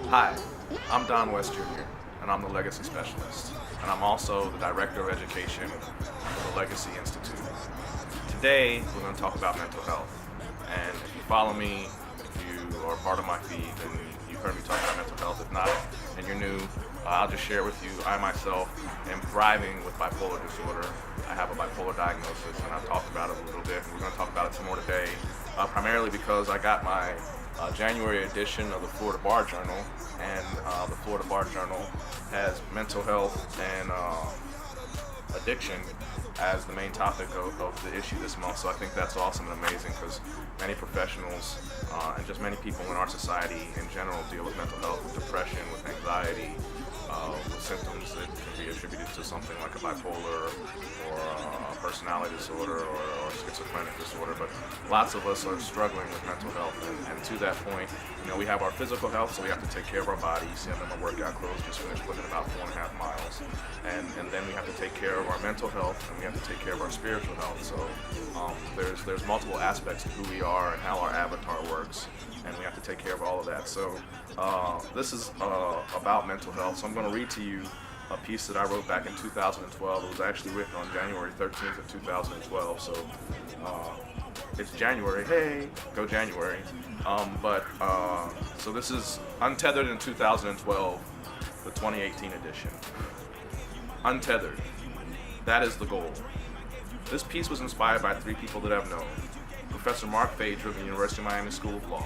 Hi, I'm Don West Jr., and I'm the Legacy Specialist, and I'm also the Director of Education for the Legacy Institute. Today, we're going to talk about mental health, and if you follow me, if you are part of my feed, then you've heard me talk about mental health. If not, and you're new, I'll just share with you, I myself am thriving with bipolar disorder. I have a bipolar diagnosis, and I've talked about it a little bit, and we're going to talk about it some more today, primarily because I got my January edition of the Florida Bar Journal, and the Florida Bar Journal has mental health and addiction as the main topic of the issue this month. So I think that's awesome and amazing because many professionals and just many people in our society in general deal with mental health, with depression, with anxiety, with symptoms that can be attributed to something like a bipolar or a personality disorder or schizophrenic disorder. But lots of us are struggling with mental health, and to that point, we have our physical health, so we have to take care of our body. You see, I'm in my workout clothes, just finished running about 4.5 miles, and then we have to take care of our mental health, and we have to take care of our spiritual health. So there's multiple aspects to who we are and how our avatar works, and we have to take care of all of that. So this is about mental health. So I'm going to read to you a piece that I wrote back in 2012. It was actually written on January 13th of 2012. So it's January. Hey, go January. So this is Untethered in 2012, the 2018 edition. Untethered. That is the goal. This piece was inspired by three people that I've known. Professor Mark Phaedra of the University of Miami School of Law,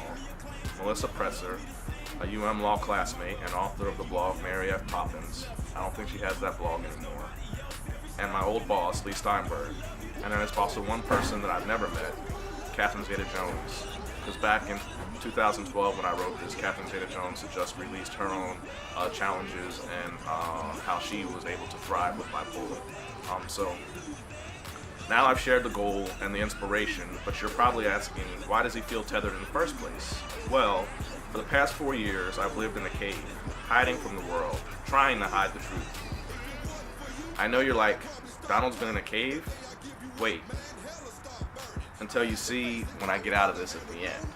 Melissa Presser, a UM Law classmate and author of the blog Mary F. Poppins. I don't think she has that blog anymore. And my old boss, Lee Steinberg. And then there's also one person that I've never met, Catherine Zeta-Jones. Because back in 2012 when I wrote this, Catherine Zeta-Jones had just released her own challenges and how she was able to thrive with bipolar. So now I've shared the goal and the inspiration, but you're probably asking, why does he feel tethered in the first place? Well, for the past 4 years, I've lived in a cave, hiding from the world, trying to hide the truth. I know you're like, Donald's been in a cave? Wait, until you see when I get out of this at the end.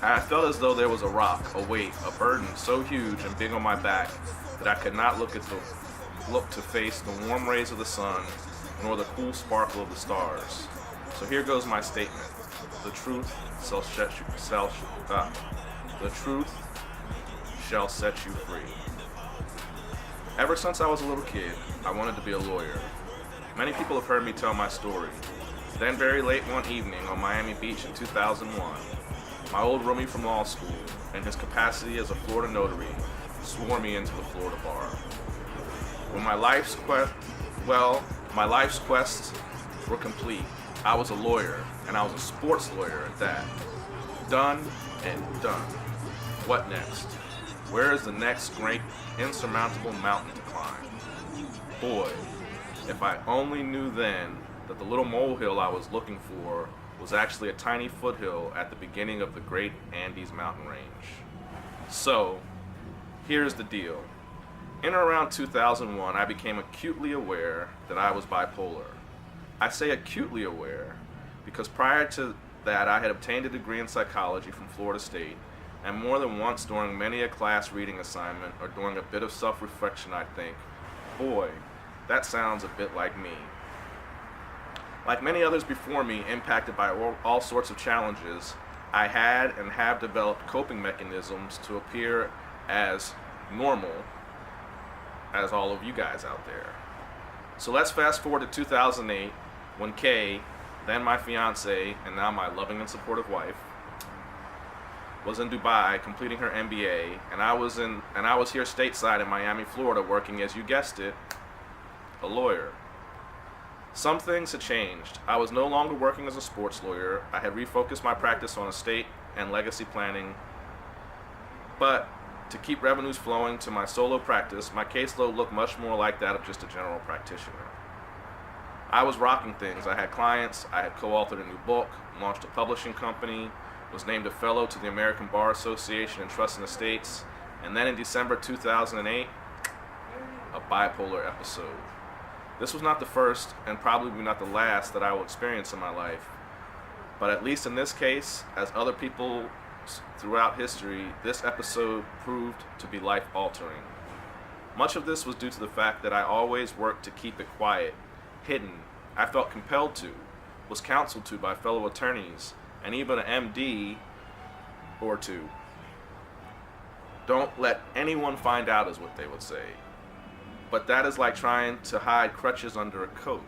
I felt as though there was a rock, a weight, a burden so huge and big on my back that I could not look to face the warm rays of the sun nor the cool sparkle of the stars. So here goes my statement. The truth shall set you free. Ever since I was a little kid, I wanted to be a lawyer. Many people have heard me tell my story. Then very late one evening on Miami Beach in 2001, my old roomie from law school, in his capacity as a Florida notary, swore me into the Florida bar. When my life's quests were complete, I was a lawyer, and I was a sports lawyer at that. Done and done. What next? Where is the next great, insurmountable mountain to climb? Boy, if I only knew then that the little molehill I was looking for was actually a tiny foothill at the beginning of the great Andes mountain range. So, here's the deal. In or around 2001, I became acutely aware that I was bipolar. I say acutely aware because prior to that, I had obtained a degree in psychology from Florida State, and more than once during many a class reading assignment or during a bit of self-reflection, I'd think, boy, that sounds a bit like me. Like many others before me impacted by all sorts of challenges, I had and have developed coping mechanisms to appear as normal as all of you guys out there. So let's fast forward to 2008 when Kay, then my fiance and now my loving and supportive wife, was in Dubai completing her MBA, and I was here stateside in Miami, Florida, working, as you guessed it, a lawyer. Some things had changed. I was no longer working as a sports lawyer. I had refocused my practice on estate and legacy planning. But to keep revenues flowing to my solo practice, my caseload looked much more like that of just a general practitioner. I was rocking things. I had clients, I had co-authored a new book, launched a publishing company, was named a fellow to the American Bar Association in Trust and Estates, and then in December 2008, a bipolar episode. This was not the first, and probably not the last, that I will experience in my life. But at least in this case, as other people throughout history, this episode proved to be life-altering. Much of this was due to the fact that I always worked to keep it quiet, hidden. I felt compelled to, was counseled to by fellow attorneys, and even an MD or two. Don't let anyone find out is what they would say. But that is like trying to hide crutches under a coat.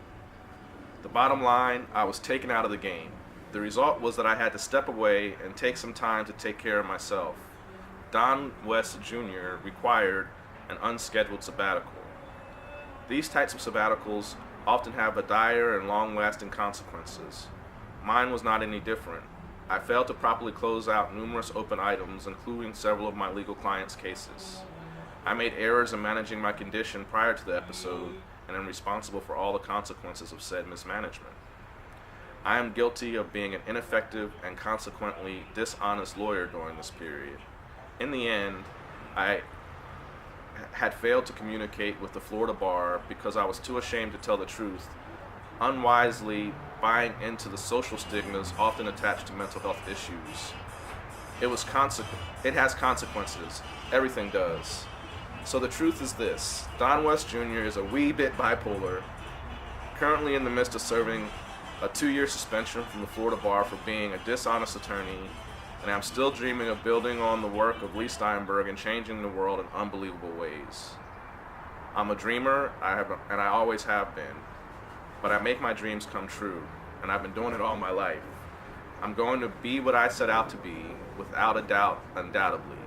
The bottom line, I was taken out of the game. The result was that I had to step away and take some time to take care of myself. Don West Jr. required an unscheduled sabbatical. These types of sabbaticals often have a dire and long-lasting consequences. Mine was not any different. I failed to properly close out numerous open items, including several of my legal clients' cases. I made errors in managing my condition prior to the episode and am responsible for all the consequences of said mismanagement. I am guilty of being an ineffective and consequently dishonest lawyer during this period. In the end, I had failed to communicate with the Florida bar because I was too ashamed to tell the truth, unwisely buying into the social stigmas often attached to mental health issues. It has consequences. Everything does. So the truth is this: Don West Jr. is a wee bit bipolar, currently in the midst of serving a 2-year suspension from the Florida bar for being a dishonest attorney, and I'm still dreaming of building on the work of Lee Steinberg and changing the world in unbelievable ways. I'm a dreamer, and I always have been, but I make my dreams come true, and I've been doing it all my life. I'm going to be what I set out to be, without a doubt, undoubtedly.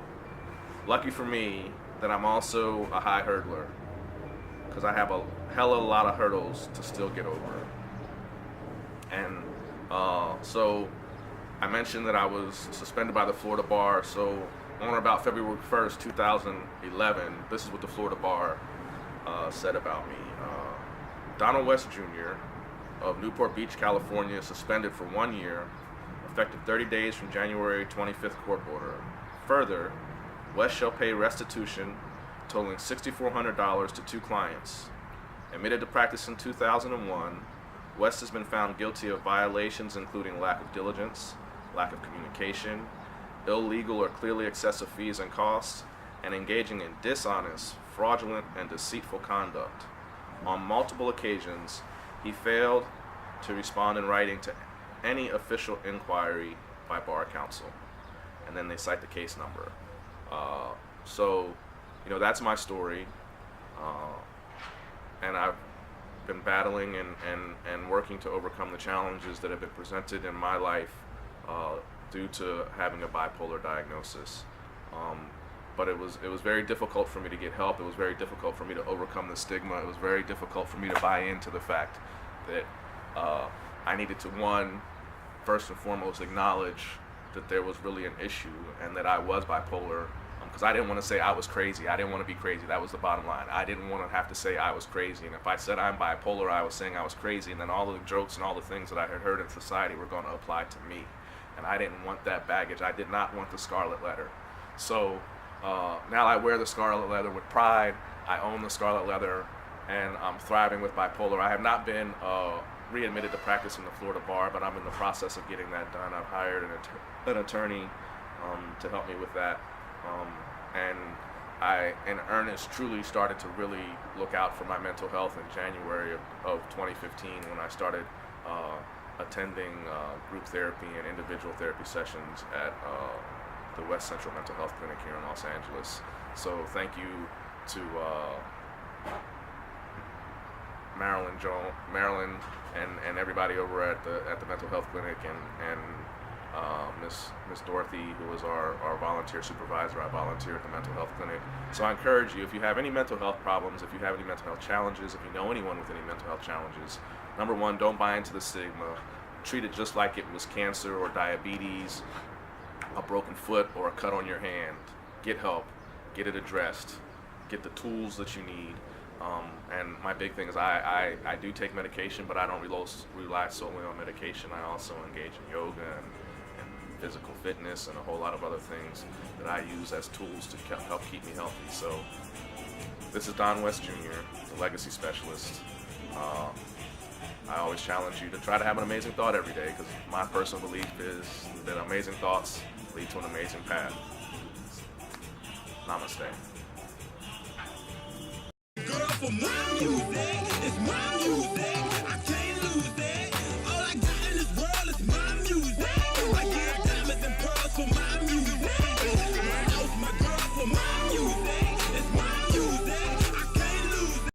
Lucky for me that I'm also a high hurdler, because I have a hell of a lot of hurdles to still get over. And so I mentioned that I was suspended by the Florida bar. So on or about February 1st, 2011, this is what the Florida bar said about me. Donald West Jr. of Newport Beach, California, suspended for 1 year, effective 30 days from January 25th court order. Further, West shall pay restitution totaling $6,400 to 2 clients. Admitted to practice in 2001, West has been found guilty of violations including lack of diligence, lack of communication, illegal or clearly excessive fees and costs, and engaging in dishonest, fraudulent, and deceitful conduct. On multiple occasions, he failed to respond in writing to any official inquiry by bar counsel. And then they cite the case number. So, that's my story. And I've been battling and working to overcome the challenges that have been presented in my life due to having a bipolar diagnosis. But it was very difficult for me to get help. It was very difficult for me to overcome the stigma. It was very difficult for me to buy into the fact that I needed to, first and foremost, acknowledge that there was really an issue and that I was bipolar. Because I didn't want to say I was crazy. I didn't want to be crazy. That was the bottom line. I didn't want to have to say I was crazy. And if I said I'm bipolar, I was saying I was crazy. And then all the jokes and all the things that I had heard in society were going to apply to me. And I didn't want that baggage. I did not want the scarlet letter. So now I wear the scarlet letter with pride. I own the scarlet letter, and I'm thriving with bipolar. I have not been readmitted to practice in the Florida bar, but I'm in the process of getting that done. I've hired an attorney to help me with that. And I, in earnest, truly started to really look out for my mental health in January of 2015 when I started attending group therapy and individual therapy sessions at the West Central Mental Health Clinic here in Los Angeles. So thank you to Marilyn and everybody over at the Mental Health Clinic and Miss Dorothy, who is our volunteer supervisor. I volunteer at the Mental Health Clinic. So I encourage you, if you have any mental health problems, if you have any mental health challenges, if you know anyone with any mental health challenges, number one, don't buy into the stigma. Treat it just like it was cancer or diabetes, a broken foot, or a cut on your hand. Get help. Get it addressed. Get the tools that you need. And my big thing is I do take medication, but I don't rely solely on medication. I also engage in yoga and physical fitness and a whole lot of other things that I use as tools to help keep me healthy. So this is Don West Jr., the legacy specialist. I always challenge you to try to have an amazing thought every day, because my personal belief is that amazing thoughts lead to an amazing path. Namaste. Girl, for my music.